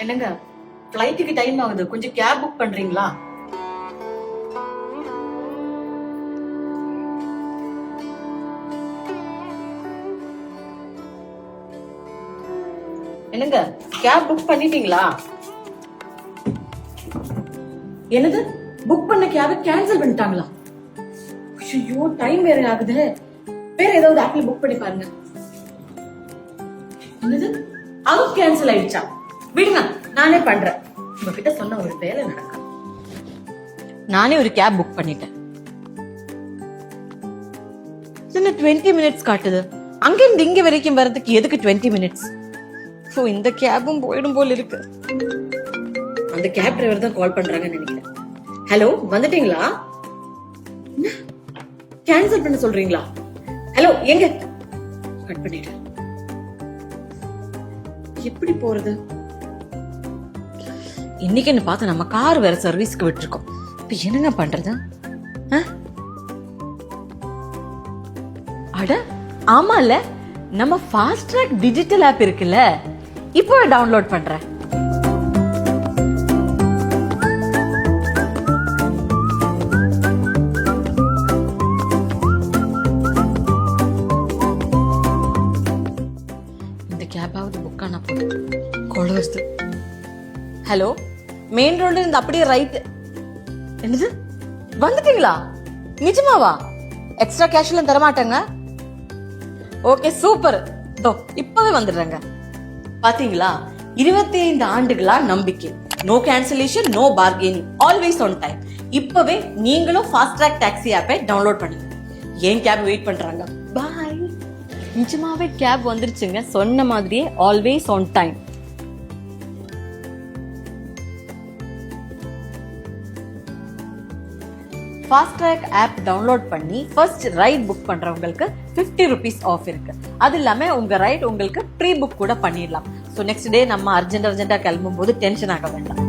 என்னங்க ஃப்ளைட்டுக்கு டைம் ஆகுது, கொஞ்சம் கேப் புக் பண்றீங்களா? என்னங்க கேப் புக் பண்ணிட்டீங்களா? என்னது புக் பண்ண கேப கேன்சல் பண்ணிட்டாங்களா? ஐயோ டைம் வேற ஆகுது. வேற ஏதாவது ஆப்ல புக் பண்ணி பாருங்க. என்னது அதுவும் கேன்சல் ஆயிடுச்சா? விடுங்க நானே பண்றேன். உங்ககிட்ட சொன்ன ஒரு வேலை நடக்கும். நானே ஒரு கேப் புக் பண்ணிட்டேன். 20 மினிட்ஸ் காட்டுது. அங்கிருந்து இங்க வரைக்கும் வர்றதுக்கு எதுக்கு 20 மினிட்ஸ்? இந்த கேபும் போயிடும் போல இருக்கு. அந்த கேப் டிரைவர் தான் கால் பண்றாங்கன்னு நினைக்கிறேன். ஹலோ, வந்துட்டீங்களா? கேன்சல் பண்ண சொல்றீங்களா? ஹலோ, எங்க? கட் பண்ணிட்டேன். எப்படி போறது? இன்னைக்குன்னு பார்த்து நம்ம கார் வேற சர்வீஸ்க்கு விட்டுருக்கோம். இப்ப என்னங்க பண்றது? அட ஆமால, நம்ம ஃபாஸ்ட் ட்ராக் டிஜிட்டல் ஆப் இருக்குல்ல, இப்போ டவுன்லோட் பண்றேன். இந்த கேபாவது புக் ஆனா போதும். கொலவஸ்து. ஹலோ, மெயின் ரோட்ல இருந்து அப்படியே ரைட். என்னது வந்துட்டீங்களா? நிஜமாவா? எக்ஸ்ட்ரா கேஷ் எல்லாம் தரமாட்டாங்க? Okay super. இப்பவே வந்துடுறாங்க. பாத்தீங்களா, 25 ஆண்டுகளா நம்பிக்கை. No cancellation, no bargaining, always on time. இப்பவே நீங்களும் ஃபாஸ்ட் ட்ராக் டாக்ஸி ஆப்பை டவுன்லோட் பண்ணுங்க. ஏன் கேப் வெயிட் பண்றாங்க? பாய். நிஜமாவே கேப் வந்துருச்சுங்க, சொன்ன மாதிரியே always on time. Fast track app download பண்ணி ஃபர்ஸ்ட் ரைட் புக் பண்றவங்களுக்கு 50 rupees ஆஃப் இருக்கு. அது இல்லாம உங்க ரைட் உங்களுக்கு ப்ரீ புக் கூட பண்ணிடலாம். ஸோ நெக்ஸ்ட் டே நம்ம அர்ஜென்டா கிளம்பும் போது டென்ஷன் ஆக வேண்டாம்.